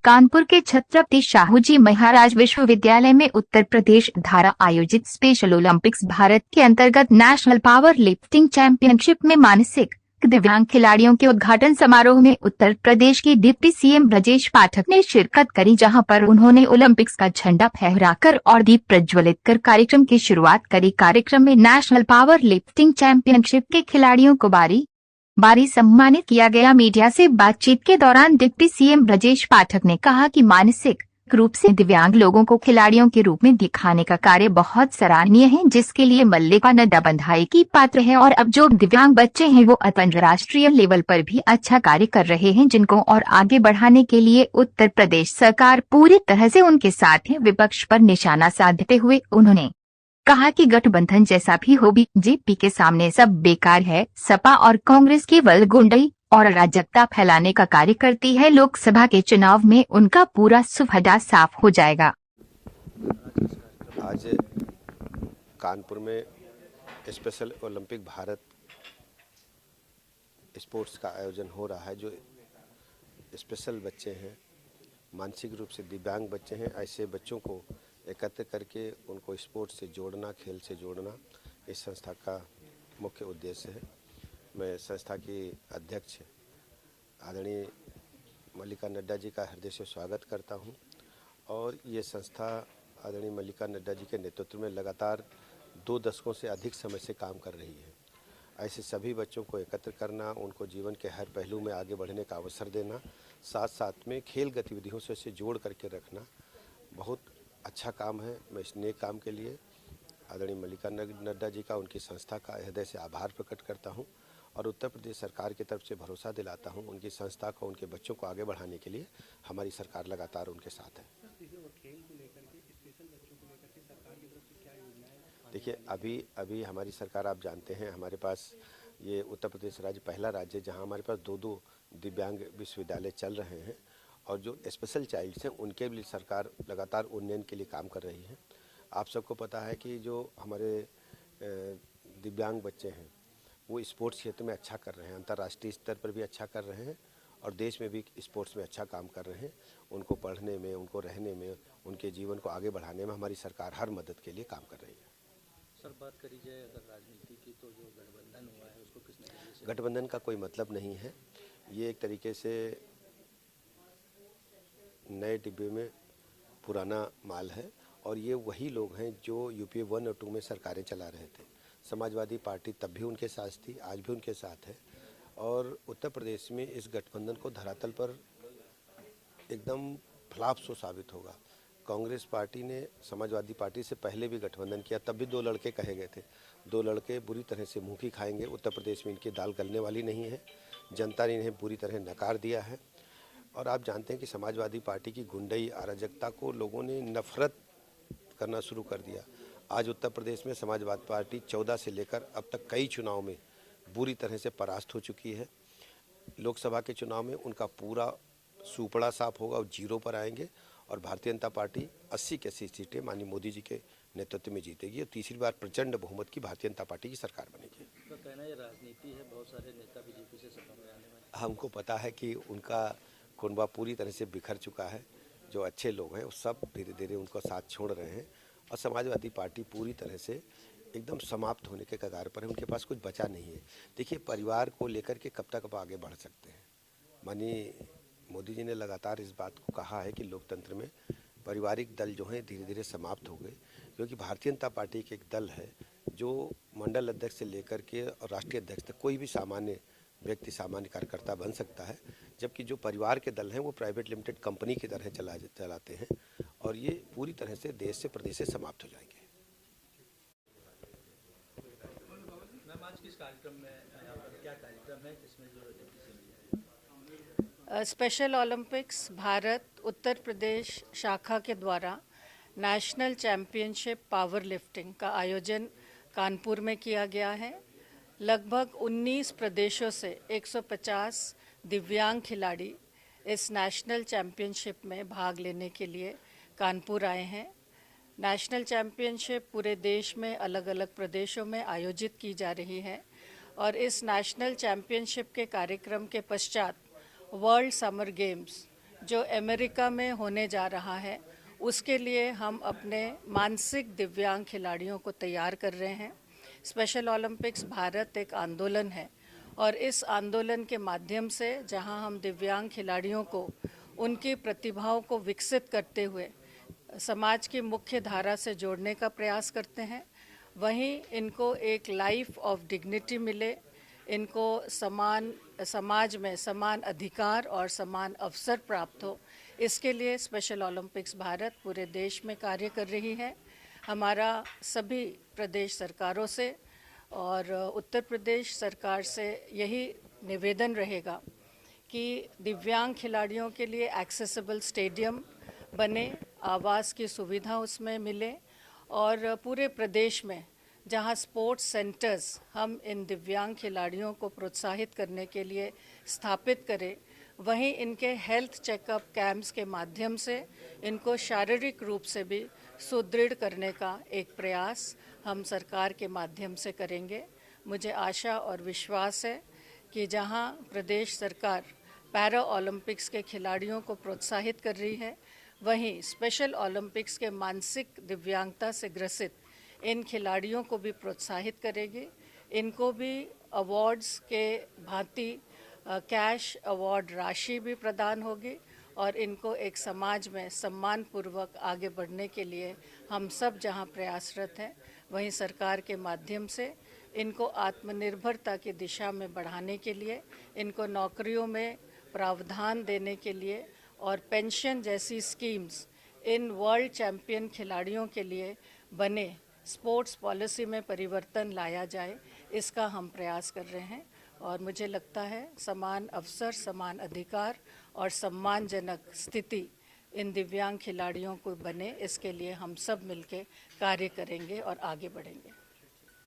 कानपुर के छत्रपति शाहूजी महाराज विश्वविद्यालय में उत्तर प्रदेश द्वारा आयोजित स्पेशल ओलंपिक्स भारत के अंतर्गत नेशनल पावर लिफ्टिंग चैंपियनशिप में मानसिक दिव्यांग खिलाड़ियों के उद्घाटन समारोह में उत्तर प्रदेश के डिप्टी सीएम ब्रजेश पाठक ने शिरकत करी, जहां पर उन्होंने ओलंपिक्स का झंडा फहराकर और दीप प्रज्वलित कर कार्यक्रम की शुरुआत करी। कार्यक्रम में नेशनल पावर लिफ्टिंग चैंपियनशिप के खिलाड़ियों को बारी सम्मानित किया गया। मीडिया से बातचीत के दौरान डिप्टी सीएम ब्रजेश पाठक ने कहा कि मानसिक रूप से दिव्यांग लोगों को खिलाड़ियों के रूप में दिखाने का कार्य बहुत सराहनीय है, जिसके लिए मल्लिका नड्डा बधाई की पात्र है। और अब जो दिव्यांग बच्चे हैं वो अंतर्राष्ट्रीय लेवल पर भी अच्छा कार्य कर रहे हैं, जिनको और आगे बढ़ाने के लिए उत्तर प्रदेश सरकार पूरी तरह से उनके साथ है। विपक्ष पर निशाना साधते हुए उन्होंने कहा कि गठबंधन जैसा भी हो, बीजेपी के सामने सब बेकार है। सपा और कांग्रेस केवल गुंडई और अराजकता फैलाने का कार्य करती है। लोकसभा के चुनाव में उनका पूरा सुफड़ा साफ हो जाएगा। आज कानपुर में स्पेशल ओलंपिक भारत स्पोर्ट्स का आयोजन हो रहा है। जो स्पेशल बच्चे हैं, मानसिक रूप से दिव्यांग बच्चे हैं, ऐसे बच्चों को एकत्र करके उनको स्पोर्ट्स से जोड़ना, खेल से जोड़ना इस संस्था का मुख्य उद्देश्य है। मैं संस्था की अध्यक्ष आदरणीय मल्लिका नड्डा जी का हृदय से स्वागत करता हूं। और ये संस्था आदरणीय मल्लिका नड्डा जी के नेतृत्व में लगातार 2 दशकों से अधिक समय से काम कर रही है। ऐसे सभी बच्चों को एकत्र करना, उनको जीवन के हर पहलू में आगे बढ़ने का अवसर देना, साथ साथ में खेल गतिविधियों से उसे जोड़ करके रखना बहुत अच्छा काम है। मैं इस नेक काम के लिए आदरणीय मल्लिका नड्डा जी का, उनकी संस्था का हृदय से आभार प्रकट करता हूं और उत्तर प्रदेश सरकार की तरफ से भरोसा दिलाता हूं उनकी संस्था को, उनके बच्चों को आगे बढ़ाने के लिए हमारी सरकार लगातार उनके साथ है। देखिए, अभी हमारी सरकार, आप जानते हैं, हमारे पास ये उत्तर प्रदेश राज्य पहला राज्य है जहाँ हमारे पास 2 दिव्यांग विश्वविद्यालय चल रहे हैं। और जो स्पेशल चाइल्ड्स हैं उनके लिए सरकार लगातार उन्नयन के लिए काम कर रही है। आप सबको पता है कि जो हमारे दिव्यांग बच्चे हैं वो स्पोर्ट्स क्षेत्र में अच्छा कर रहे हैं, अंतर्राष्ट्रीय स्तर पर भी अच्छा कर रहे हैं और देश में भी स्पोर्ट्स में अच्छा काम कर रहे हैं। उनको पढ़ने में, उनको रहने में, उनके जीवन को आगे बढ़ाने में हमारी सरकार हर मदद के लिए काम कर रही है। सर, बात करी जाए अगर राजनीति की, तो जो गठबंधन हुआ है उसको किस नजरिए से? गठबंधन का कोई मतलब नहीं है। ये एक तरीके से नए डिब्बे में पुराना माल है और ये वही लोग हैं जो यूपीए 1 और 2 में सरकारें चला रहे थे। समाजवादी पार्टी तब भी उनके साथ थी, आज भी उनके साथ है। और उत्तर प्रदेश में इस गठबंधन को धरातल पर एकदम फ्लॉप सो साबित होगा। कांग्रेस पार्टी ने समाजवादी पार्टी से पहले भी गठबंधन किया, तब भी 2 लड़के कहे गए थे। 2 लड़के बुरी तरह से मुँह की खाएंगे। उत्तर प्रदेश में इनकी दाल गलने वाली नहीं है। जनता ने इन्हें बुरी तरह नकार दिया है। और आप जानते हैं कि समाजवादी पार्टी की गुंडई, अराजकता को लोगों ने नफरत करना शुरू कर दिया। आज उत्तर प्रदेश में समाजवादी पार्टी 14 से लेकर अब तक कई चुनाव में बुरी तरह से परास्त हो चुकी है। लोकसभा के चुनाव में उनका पूरा सुपड़ा साफ होगा और 0 पर आएंगे और भारतीय जनता पार्टी 80 की 80 सीटें माननीय मोदी जी के नेतृत्व में जीतेगी और तीसरी बार प्रचंड बहुमत की भारतीय जनता पार्टी की सरकार बनेगी। तो कहना है राजनीति है, बहुत सारे नेता बीजेपी से सपा में आने वाले। हमको पता है कि उनका कुनबा पूरी तरह से बिखर चुका है। जो अच्छे लोग हैं वो सब धीरे धीरे उनको साथ छोड़ रहे हैं और समाजवादी पार्टी पूरी तरह से एकदम समाप्त होने के कगार पर है। उनके पास कुछ बचा नहीं है। देखिए, परिवार को लेकर के कब तक आगे बढ़ सकते हैं? माननीय मोदी जी ने लगातार इस बात को कहा है कि लोकतंत्र में पारिवारिक दल जो हैं धीरे धीरे समाप्त हो गए, क्योंकि भारतीय जनता पार्टी के एक दल है जो मंडल अध्यक्ष से लेकर के और राष्ट्रीय अध्यक्ष तक कोई भी सामान्य व्यक्ति, सामान्य कार्यकर्ता बन सकता है, जबकि जो परिवार के दल हैं वो प्राइवेट लिमिटेड कंपनी की तरह चलाते हैं और ये पूरी तरह से देश से, प्रदेश से समाप्त हो जाएंगे। आज किस कार्यक्रम में, यहाँ पर क्या कार्यक्रम है, इसमें जो स्पेशल ओलंपिक्स भारत उत्तर प्रदेश शाखा के द्वारा नेशनल चैम्पियनशिप पावर लिफ्टिंग का आयोजन कानपुर में किया गया है। लगभग 19 प्रदेशों से 150 दिव्यांग खिलाड़ी इस नेशनल चैम्पियनशिप में भाग लेने के लिए कानपुर आए हैं। नेशनल चैम्पियनशिप पूरे देश में अलग अलग प्रदेशों में आयोजित की जा रही है और इस नेशनल चैम्पियनशिप के कार्यक्रम के पश्चात वर्ल्ड समर गेम्स जो अमेरिका में होने जा रहा है उसके लिए हम अपने मानसिक दिव्यांग खिलाड़ियों को तैयार कर रहे हैं। स्पेशल ओलंपिक्स भारत एक आंदोलन है और इस आंदोलन के माध्यम से जहां हम दिव्यांग खिलाड़ियों को उनकी प्रतिभाओं को विकसित करते हुए समाज की मुख्य धारा से जोड़ने का प्रयास करते हैं, वहीं इनको एक लाइफ ऑफ डिग्निटी मिले, इनको समाज में समान अधिकार और अवसर अवसर प्राप्त हो, इसके लिए स्पेशल ओलंपिक्स भारत पूरे देश में कार्य कर रही है। हमारा सभी प्रदेश सरकारों से और उत्तर प्रदेश सरकार से यही निवेदन रहेगा कि दिव्यांग खिलाड़ियों के लिए एक्सेसिबल स्टेडियम बने, आवास की सुविधा उसमें मिले और पूरे प्रदेश में जहां स्पोर्ट्स सेंटर्स हम इन दिव्यांग खिलाड़ियों को प्रोत्साहित करने के लिए स्थापित करें, वहीं इनके हेल्थ चेकअप कैंप्स के माध्यम से इनको शारीरिक रूप से भी सुदृढ़ करने का एक प्रयास हम सरकार के माध्यम से करेंगे। मुझे आशा और विश्वास है कि जहां प्रदेश सरकार पैरा ओलंपिक्स के खिलाड़ियों को प्रोत्साहित कर रही है, वहीं स्पेशल ओलंपिक्स के मानसिक दिव्यांगता से ग्रसित इन खिलाड़ियों को भी प्रोत्साहित करेगी। इनको भी अवार्ड्स के भांति कैश अवार्ड राशि भी प्रदान होगी और इनको एक समाज में सम्मानपूर्वक आगे बढ़ने के लिए हम सब जहां प्रयासरत हैं, वहीं सरकार के माध्यम से इनको आत्मनिर्भरता की दिशा में बढ़ाने के लिए, इनको नौकरियों में प्रावधान देने के लिए और पेंशन जैसी स्कीम्स इन वर्ल्ड चैंपियन खिलाड़ियों के लिए बने, स्पोर्ट्स पॉलिसी में परिवर्तन लाया जाए, इसका हम प्रयास कर रहे हैं। और मुझे लगता है समान अवसर, समान अधिकार और सम्मानजनक स्थिति इन दिव्यांग खिलाड़ियों को बने, इसके लिए हम सब मिलकर कार्य करेंगे और आगे बढ़ेंगे।